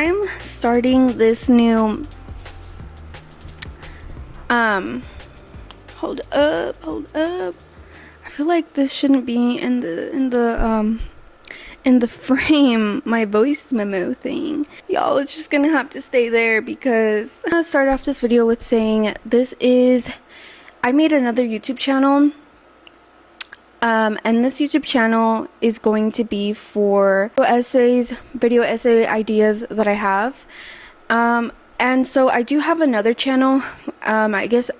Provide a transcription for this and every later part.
I'm starting this new hold up. I feel like this shouldn't be in the frame, my voice memo thing. Y'all, it's just gonna have to stay there because I'm gonna start off this video with saying I made another YouTube channel. And this YouTube channel is going to be for video essay ideas that I have. And so I do have another channel. I guess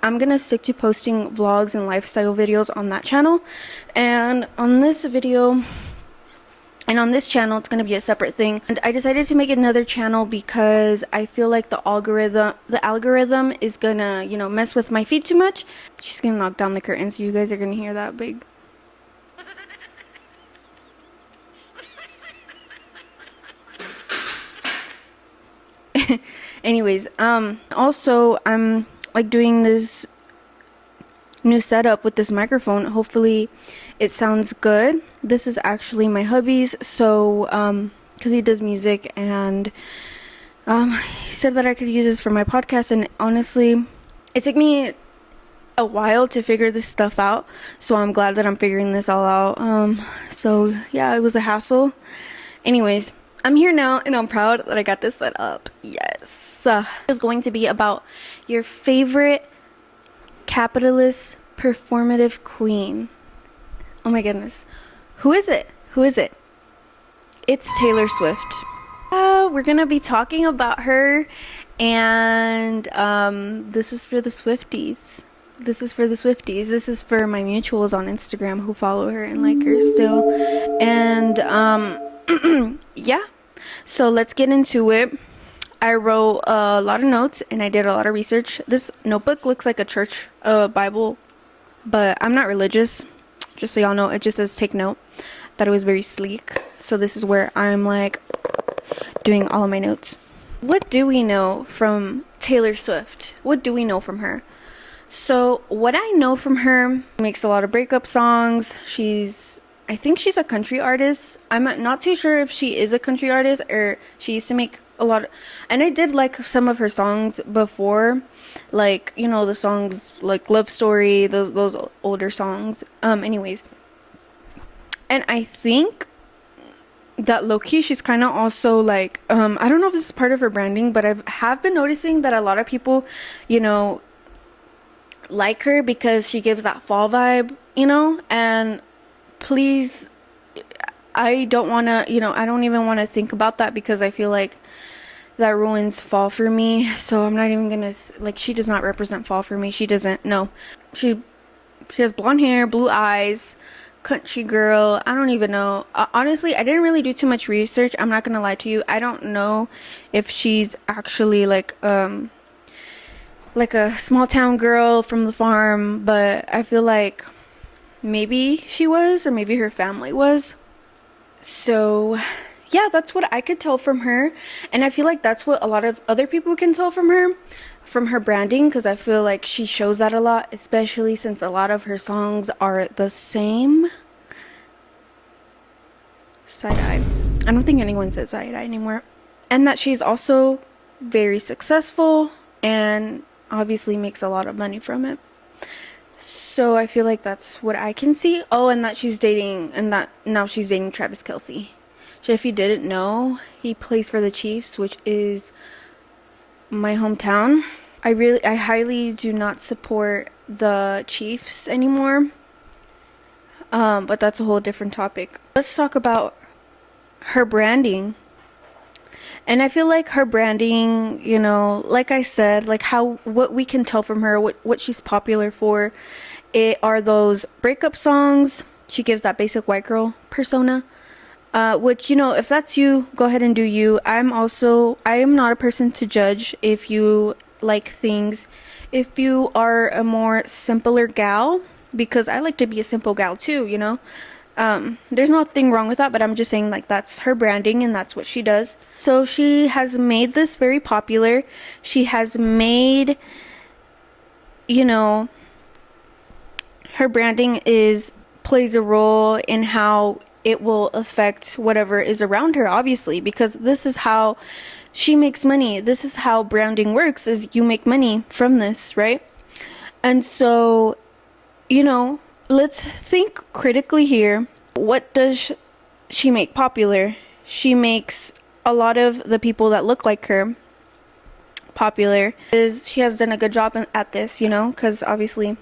I'm gonna stick to posting vlogs and lifestyle videos on that channel. And on this video, and on this channel, it's gonna be a separate thing. And I decided to make another channel because I feel like the algorithm is gonna, mess with my feed too much. She's gonna knock down the curtain, so you guys are gonna hear that big. Anyways, also I'm like doing this new setup with this microphone. Hopefully it sounds good. This is actually my hubby's, so because he does music, and he said that I could use this for my podcast, and honestly it took me a while to figure this stuff out, so I'm glad that I'm figuring this all out. So yeah, it was a hassle. Anyways, I'm here now and I'm proud that I got this set up. Yes. It's going to be about your favorite capitalist performative queen. Oh my goodness. Who is it? It's Taylor Swift. We're gonna be talking about her, and this is for the Swifties. This is for my mutuals on Instagram who follow her and like her still. And yeah, so let's get into it. I wrote a lot of notes and I did a lot of research. This notebook looks like a church Bible, but I'm not religious, just so y'all know. It just says take note. Thought it was very sleek, so this is where I'm like doing all of my notes. What do we know from Taylor Swift? What do we know from her? So what I know from her, makes a lot of breakup songs. I think she's a country artist. I'm not too sure if she is a country artist or she used to make a lot and I did like some of her songs before, like, the songs like Love Story, those older songs. Anyways, and I think that low-key she's kind of also like, I don't know if this is part of her branding, but I have been noticing that a lot of people, like her because she gives that fall vibe, and please, I don't want to, I don't even want to think about that because I feel like that ruins fall for me. So I'm not even gonna she does not represent fall for me. She doesn't. No, she has blonde hair, blue eyes, country girl. I don't even know. Honestly, I didn't really do too much research. I'm not gonna lie to you. I don't know if she's actually like a small town girl from the farm, but I feel like maybe she was, or maybe her family was. So yeah, that's what I could tell from her, and I feel like that's what a lot of other people can tell from her branding, because I feel like she shows that a lot, especially since a lot of her songs are the same. Side-eye. I don't think anyone says side-eye anymore. And that she's also very successful and obviously makes a lot of money from it. So I feel like that's what I can see. Oh, and that she's dating, and that now she's dating Travis Kelce. So if you didn't know, he plays for the Chiefs, which is my hometown. I highly do not support the Chiefs anymore. But that's a whole different topic. Let's talk about her branding. And I feel like her branding, like I said, like what we can tell from her, what she's popular for, are those breakup songs. She gives that basic white girl persona. Which, if that's you, go ahead and do you. I am not a person to judge if you like things, if you are a more simpler gal, because I like to be a simple gal too, there's nothing wrong with that, but I'm just saying, like, that's her branding and that's what she does. So she has made this very popular. She has made, her branding plays a role in how it will affect whatever is around her, obviously, because this is how she makes money. This is how branding works, is you make money from this, right? And so, let's think critically here. What does she make popular? She makes a lot of the people that look like her popular. She has done a good job at this, because obviously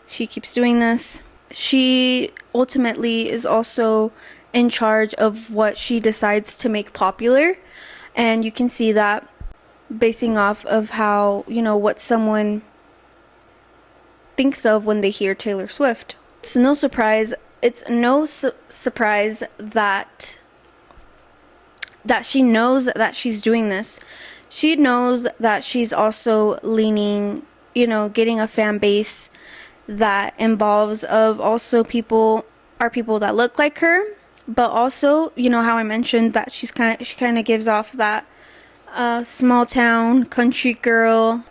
she keeps doing this. She ultimately is also in charge of what she decides to make popular, and you can see that basing off of how, what someone thinks of when they hear Taylor Swift. It's no surprise that she knows that she's doing this. She knows that she's also leaning, getting a fan base that involves of also people that look like her, but also, how I mentioned that she kind of gives off that small town country girl.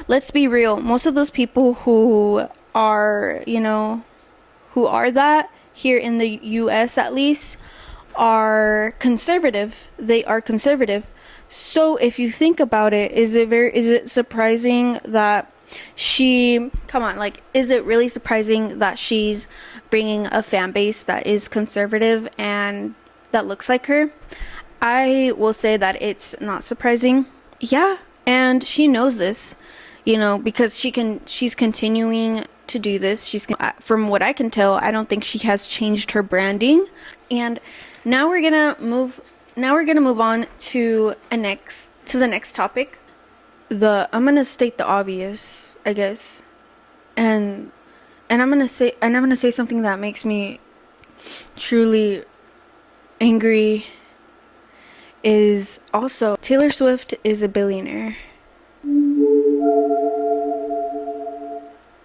Let's be real, most of those people who are that here in the US at least are conservative. They are conservative. So if you think about it, is it surprising that is it really surprising that she's bringing a fan base that is conservative and that looks like her? I will say that it's not surprising. Yeah, and she knows this, because she's continuing to do this. From what I can tell, I don't think she has changed her branding. And now we're gonna move on to the next topic. I'm gonna state the obvious, I guess, and I'm gonna say something that makes me truly angry. Is also Taylor Swift is a billionaire.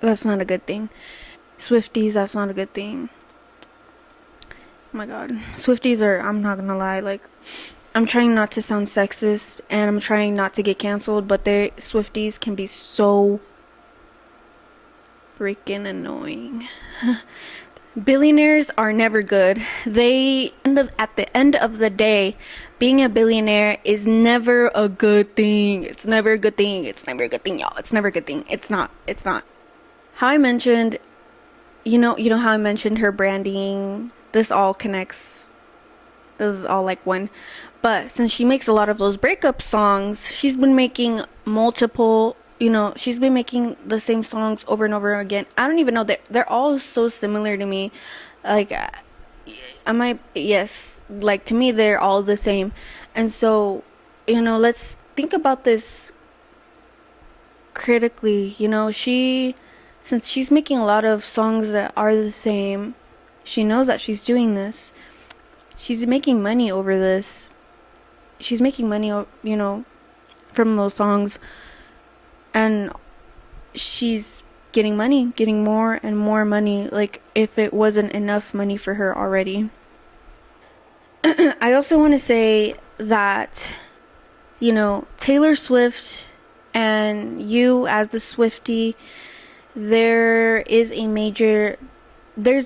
That's not a good thing. Swifties, that's not a good thing. Oh my god. Swifties I'm not gonna lie, I'm trying not to sound sexist and I'm trying not to get canceled, but Swifties can be so freaking annoying. Billionaires are never good. At the end of the day, being a billionaire is never a good thing. It's never a good thing. It's never a good thing, y'all. It's never a good thing. It's not. How I mentioned, how I mentioned her branding, this all connects. This is all like one. But since she makes a lot of those breakup songs, she's been making multiple, she's been making the same songs over and over again. I don't even know, they're all so similar to me. To me, they're all the same. And so, let's think about this critically. Since she's making a lot of songs that are the same, she knows that she's doing this. She's making money over this. She's making money, from those songs. And she's getting money, getting more and more money, like if it wasn't enough money for her already. I also want to say that, Taylor Swift and you as the Swiftie, there's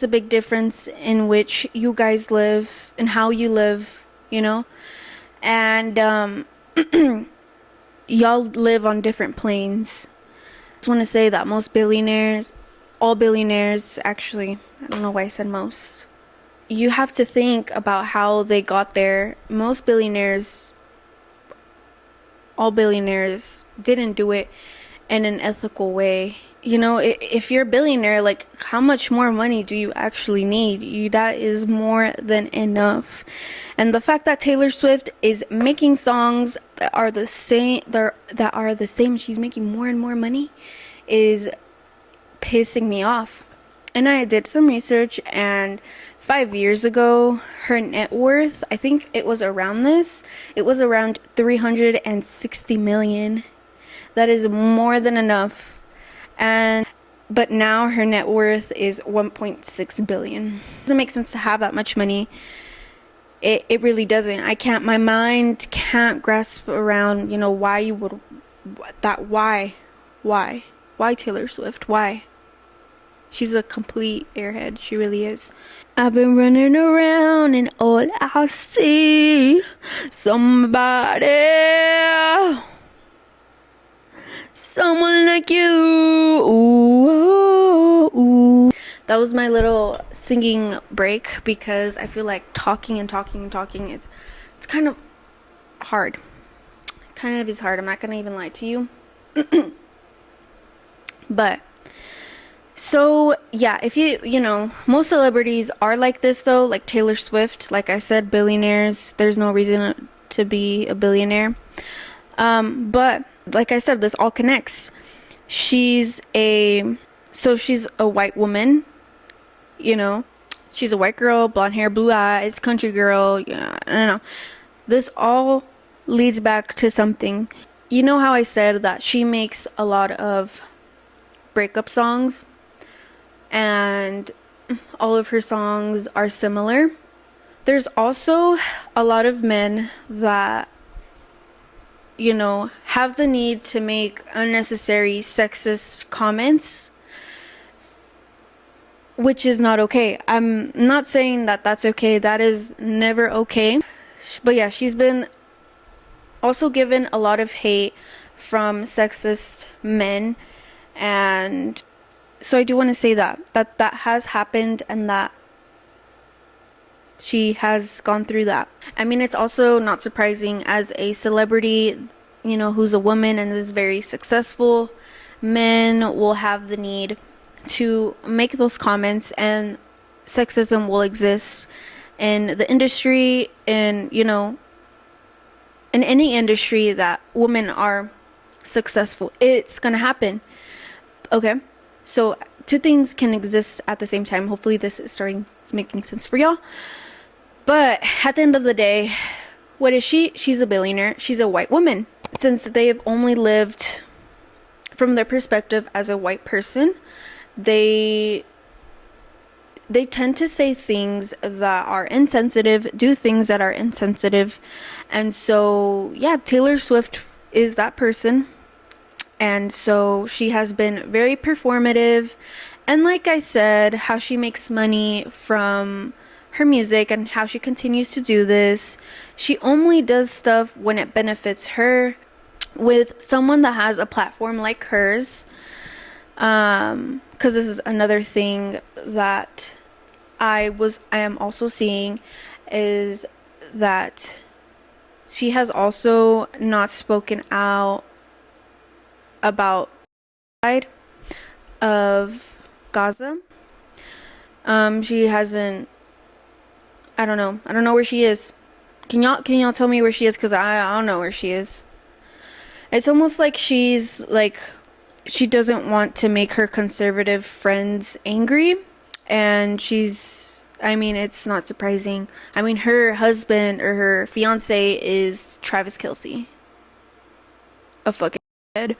a big difference in which you guys live and how you live, and y'all live on different planes. I just want to say that all billionaires, actually, I don't know why I said most. You have to think about how they got there. All billionaires didn't do it in an ethical way. If you're a billionaire, how much more money do you actually need? That is more than enough. And the fact that Taylor Swift is making songs that are the same, she's making more and more money, is pissing me off. And I did some research, and 5 years ago, her net worth, I think it was around 360 million. That is more than enough. But now her net worth is 1.6 billion. It doesn't make sense to have that much money. It really doesn't. My mind can't grasp around, why you would, why Taylor Swift, why? She's a complete airhead. She really is. I've been running around and all I see somebody, someone like you. Ooh, ooh. That was my little singing break because I feel like talking and talking and talking, it's kind of hard. Kind of is hard. I'm not gonna even lie to you. But so yeah, if you know, most celebrities are like this though, like Taylor Swift, like I said, billionaires. There's no reason to be a billionaire. But like I said, this all connects. She's a white woman, you know. She's a white girl, blonde hair, blue eyes, country girl. Yeah, I don't know. This all leads back to something. You know how I said that she makes a lot of breakup songs and all of her songs are similar. There's also a lot of men that, you know, have the need to make unnecessary sexist comments, which is not okay. I'm not saying that that's okay. That is never okay. But yeah, she's been also given a lot of hate from sexist men, and so I do want to say that has happened and that she has gone through that. I mean, it's also not surprising as a celebrity, you know, who's a woman and is very successful. Men will have the need to make those comments, and sexism will exist in the industry, and you know, in any industry that women are successful, it's gonna happen. Okay, so two things can exist at the same time. Hopefully this is making sense for y'all. But at the end of the day, what is she? She's a billionaire. She's a white woman. Since they have only lived from their perspective as a white person, they tend to say things that are insensitive, do things that are insensitive. And so, yeah, Taylor Swift is that person. And so she has been very performative. And like I said, how she makes money from her music and how she continues to do this. She only does stuff when it benefits her. With someone that has a platform like hers, because this is another thing that I am also seeing, is that she has also not spoken out about the side of Gaza. She hasn't. I don't know where she is. Can y'all tell me where she is? Because I don't know where she is. It's almost like she doesn't want to make her conservative friends angry, and I mean, it's not surprising. I mean, her husband or her fiance is Travis Kelce, a fucking head.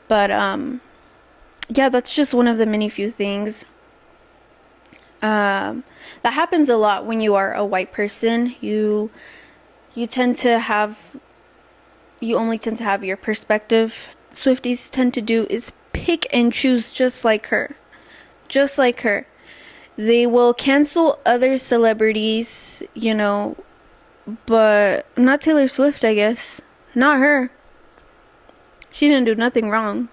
But yeah, that's just one of the many few things that happens a lot when you are a white person. You only tend to have your perspective. Swifties tend to do is pick and choose, just like her. They will cancel other celebrities, you know, but not Taylor Swift, I guess. Not her. She didn't do nothing wrong.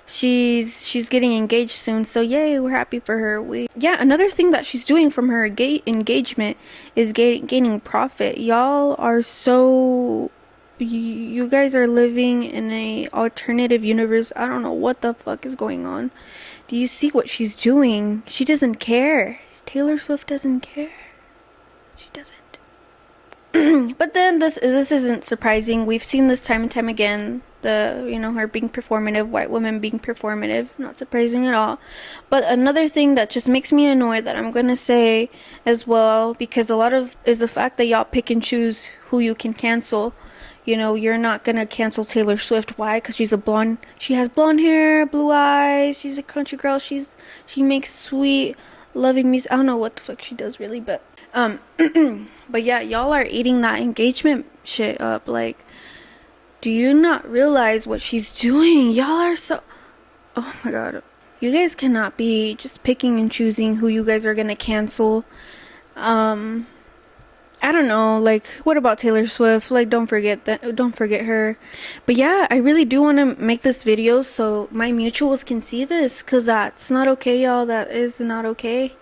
She's getting engaged soon, so yay, we're happy for her. Another thing that she's doing from her engagement is gaining profit. Y'all are so... You guys are living in a alternative universe. I don't know what the fuck is going on. Do you see what she's doing? She doesn't care. Taylor Swift doesn't care. She doesn't. But then this isn't surprising. We've seen this time and time again. Her being performative, white women being performative. Not surprising at all. But another thing that just makes me annoyed that I'm gonna say as well, because a lot of is the fact that y'all pick and choose who you can cancel. You know, you're not gonna cancel Taylor Swift. Why? Because she has blonde hair, blue eyes, she's a country girl, she makes sweet, loving music. I don't know what the fuck she does really, but but yeah, y'all are eating that engagement shit up. Like, do you not realize what she's doing? Y'all are so... Oh my god. You guys cannot be just picking and choosing who you guys are gonna cancel. I don't know, like, what about Taylor Swift? Like, don't forget that, don't forget her. But yeah, I really do want to make this video so my mutuals can see this, because that's not okay, y'all. That is not okay.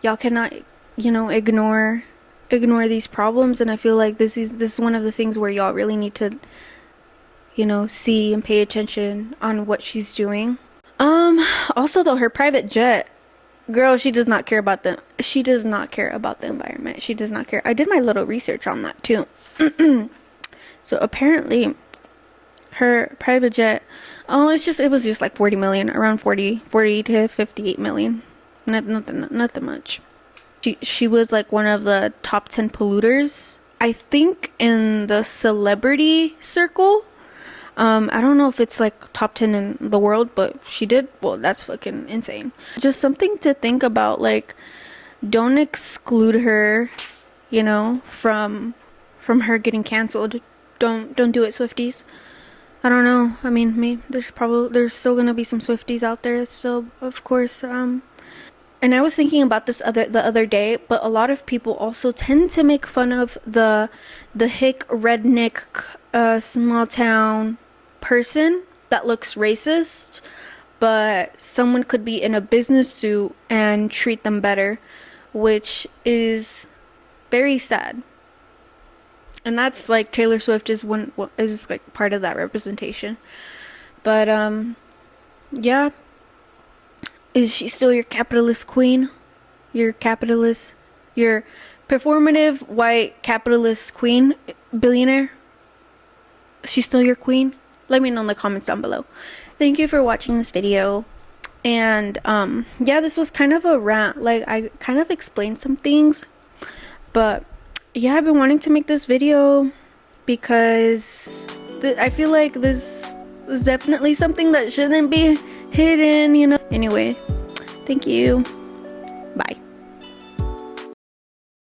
Y'all cannot, ignore these problems, and I feel like this is one of the things where y'all really need to, see and pay attention on what she's doing. Also though, her private jet, girl, she does not care about the environment. She does not care. I did my little research on that too. So apparently her private jet, it was just like 40 million, around 40 to 58 million. Nothing much. She was like one of the top 10 polluters, I think, in the celebrity circle. I don't know if it's like top 10 in the world, but she did. Well, that's fucking insane. Just something to think about. Like, don't exclude her, from her getting canceled. Don't do it, Swifties. I don't know. I mean, maybe there's still gonna be some Swifties out there. So of course, and I was thinking about this the other day, but a lot of people also tend to make fun of the hick redneck small town person that looks racist, but someone could be in a business suit and treat them better, which is very sad. And that's like Taylor Swift is like part of that representation. But yeah. Is she still your capitalist queen? Your performative white capitalist queen, billionaire? She's still your queen? Let me know in the comments down below. Thank you for watching this video. And yeah, this was kind of a rant. Like, I kind of explained some things, but yeah, I've been wanting to make this video because I feel like this is definitely something that shouldn't be hidden, Anyway, thank you. Bye.